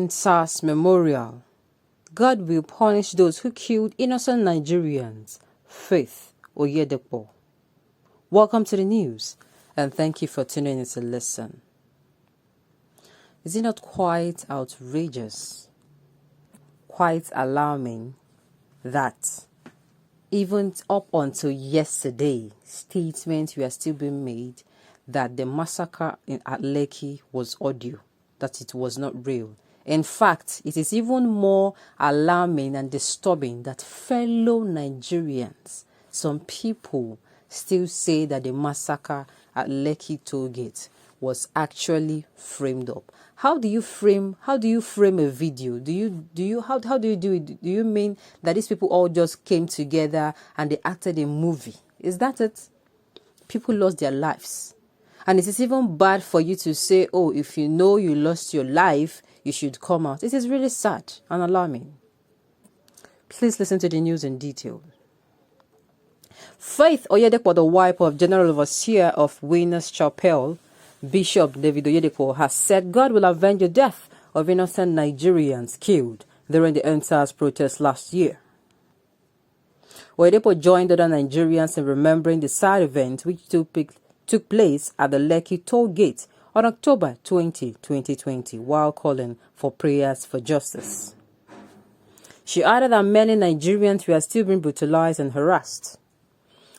NSAS Memorial. God will punish those who killed innocent Nigerians. Faith Oyedepo. Welcome to the news, and thank you for tuning in to listen. Is it not quite outrageous, quite alarming that even up until yesterday, statements were still being made that the massacre at Lekki was audio, that it was not real? In fact, it is even more alarming and disturbing that fellow Nigerians, some people, still say that the massacre at Lekki toll gate was actually framed up. How do you frame a video? How do you do it? Do you mean that these people all just came together and they acted a movie? Is that it? People lost their lives. And it is even bad for you to say, oh, if you know you lost your life, you should come out. It is really sad and alarming. Please listen to the news in detail. Faith Oyedepo, the wife of General Overseer of Winners Chapel, Bishop David Oyedepo, has said God will avenge the death of innocent Nigerians killed during the NSAS protest last year. Oyedepo joined other Nigerians in remembering the sad event which took place at the Lekki toll gate on October 20, 2020, while calling for prayers for justice. She added that many Nigerians were still being brutalized and harassed.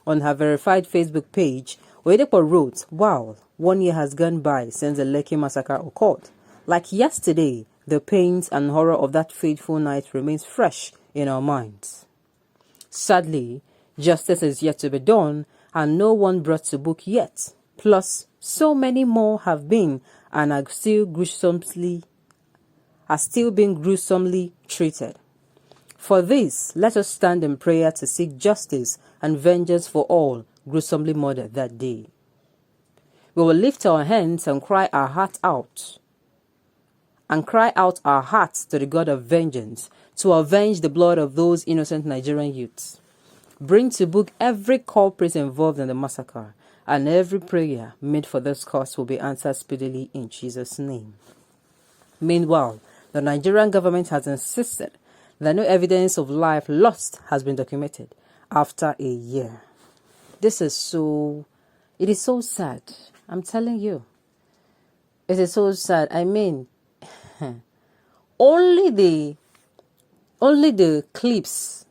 On her verified Facebook page, Oyedepo wrote, "Wow, 1 year has gone by since the Lekki massacre occurred. Like yesterday, the pains and horror of that fateful night remains fresh in our minds. Sadly, justice is yet to be done, and no one brought to book yet. Plus, so many more have been and are still being gruesomely treated. For this, let us stand in prayer to seek justice and vengeance for all gruesomely murdered that day. We will lift our hands and cry our heart out, our hearts to the God of vengeance to avenge the blood of those innocent Nigerian youths. Bring to book every culprit involved in the massacre, and every prayer made for this cause will be answered speedily in Jesus' name." Meanwhile, the Nigerian government has insisted that no evidence of life lost has been documented after a year. It is so sad. I'm telling you. It is so sad. I mean, only the clips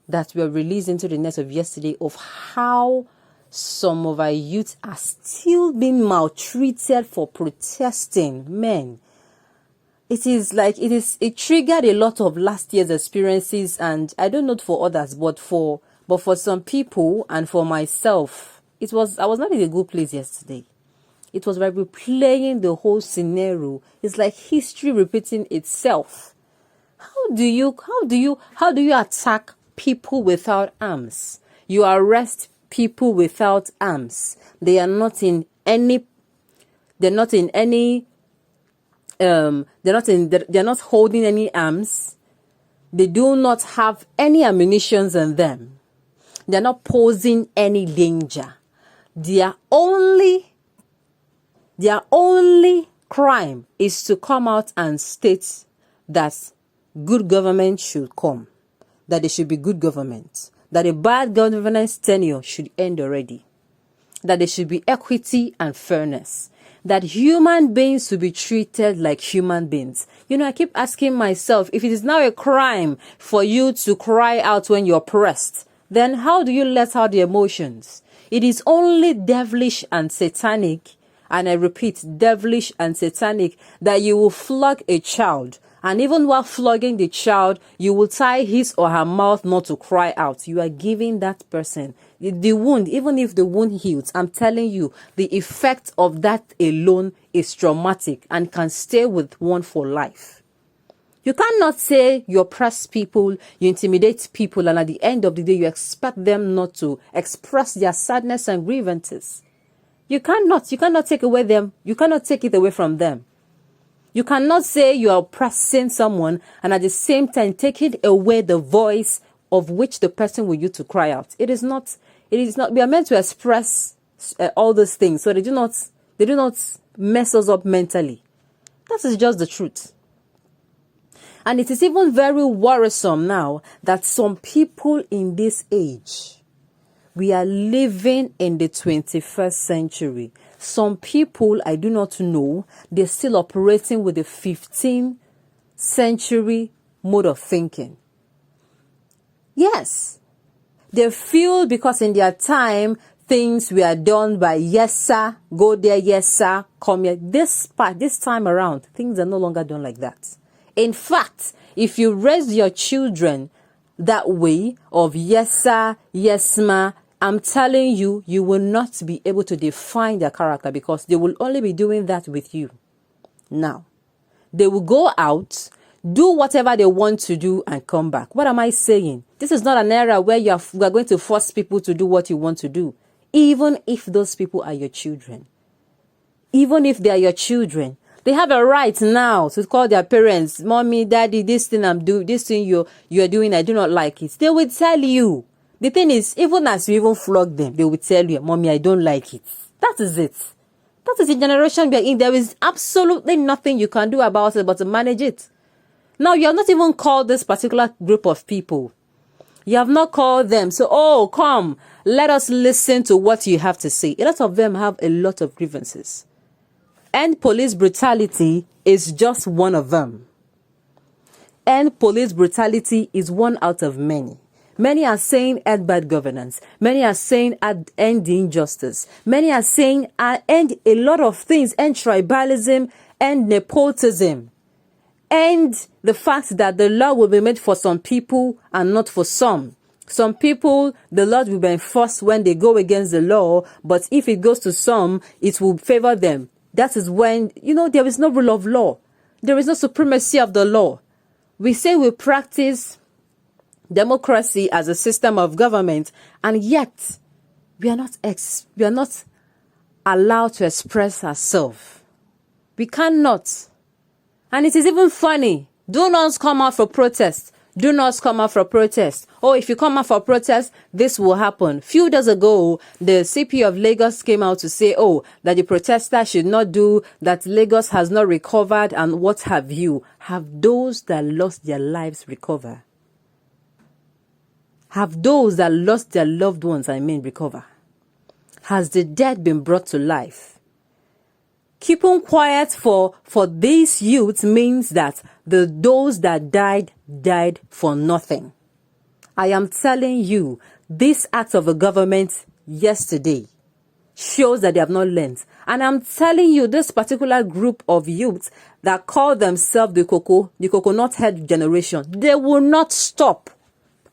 that were released into the net of yesterday of how some of our youth are still being maltreated for protesting. Man, it triggered a lot of last year's experiences, and I don't know for others, but for some people and for myself, I was not in a good place yesterday. It was like replaying the whole scenario. It's like history repeating itself. How do you attack people without arms? You arrest people without arms. They're not holding any arms. They do not have any ammunition on them. They're not posing any danger. Their only crime is to come out and state that good government should come, that there should be good government, that a bad governance tenure should end already, that there should be equity and fairness, that human beings should be treated like human beings. I keep asking myself, if it is now a crime for you to cry out when you're oppressed, then how do you let out the emotions? It is only devilish and satanic, and I repeat, devilish and satanic, that you will flog a child. And even while flogging the child, you will tie his or her mouth not to cry out. You are giving that person the wound, even if the wound heals. I'm telling you, the effect of that alone is traumatic and can stay with one for life. You cannot say you oppress people, you intimidate people, and at the end of the day, you expect them not to express their sadness and grievances. You cannot take away them. You cannot take it away from them. You cannot say you are oppressing someone and at the same time taking away the voice of which the person will use to cry out. It is not. We are meant to express all those things, so they do not mess us up mentally. That is just the truth. And it is even very worrisome now that some people in this age, we are living in the 21st century. Some people, I do not know, they're still operating with the 15th century mode of thinking. Yes, they feel because in their time, things were done by yes sir, go there, yes sir, come here. This time around, things are no longer done like that. In fact, if you raise your children that way of yes sir, yes ma, I'm telling you, you will not be able to define their character because they will only be doing that with you. Now, they will go out, do whatever they want to do and come back. What am I saying? This is not an era where we are going to force people to do what you want to do. Even if those people are your children. Even if they are your children. They have a right now to call their parents, mommy, daddy, this thing this thing you're doing, I do not like it. They will tell you. The thing is, even as you even flog them, they will tell you, mommy, I don't like it. That is it. That is the generation we are in. There is absolutely nothing you can do about it but to manage it. Now, you have not even called this particular group of people. You have not called them. So, oh, come, let us listen to what you have to say. A lot of them have a lot of grievances. And police brutality is just one of them. And police brutality is one out of many. Many are saying end bad governance. Many are saying end the injustice. Many are saying end a lot of things. End tribalism, end nepotism. And the fact that the law will be made for some people and not for some. Some people, the law will be enforced when they go against the law, but if it goes to some, it will favor them. That is when, there is no rule of law. There is no supremacy of the law. We say we practice democracy as a system of government, and yet we are not allowed to express ourselves. We cannot. And it is even funny. Do not come out for protest. Do not come out for protest. Oh, if you come out for protest, this will happen. Few days ago, the CP of Lagos came out to say, that the protesters should not do, that Lagos has not recovered, and what have you. Have those that lost their lives recover? Have those that lost their loved ones, recover? Has the dead been brought to life? Keeping quiet for these youths means that those that died for nothing. I am telling you, this act of the government yesterday shows that they have not learned. And I'm telling you, this particular group of youths that call themselves the coconut head generation, they will not stop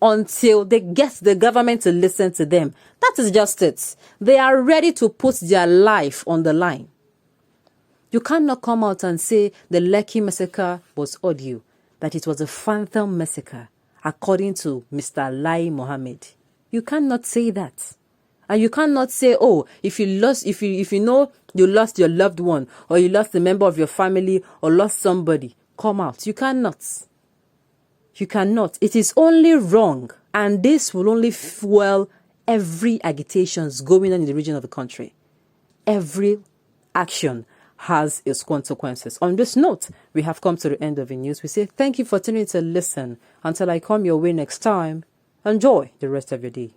until they get the government to listen to them. That is just it. They are ready to put their life on the line. You cannot come out and say the Lekki massacre was audio, that it was a phantom massacre, according to Mr. Lai Mohammed. You cannot say that. And you cannot say, if you know you lost your loved one, or you lost a member of your family, or lost somebody, come out. You cannot. You cannot. It is only wrong. And this will only fuel every agitation going on in the region of the country. Every action has its consequences. On this note, we have come to the end of the news. We say thank you for tuning in to listen. Until I come your way next time, enjoy the rest of your day.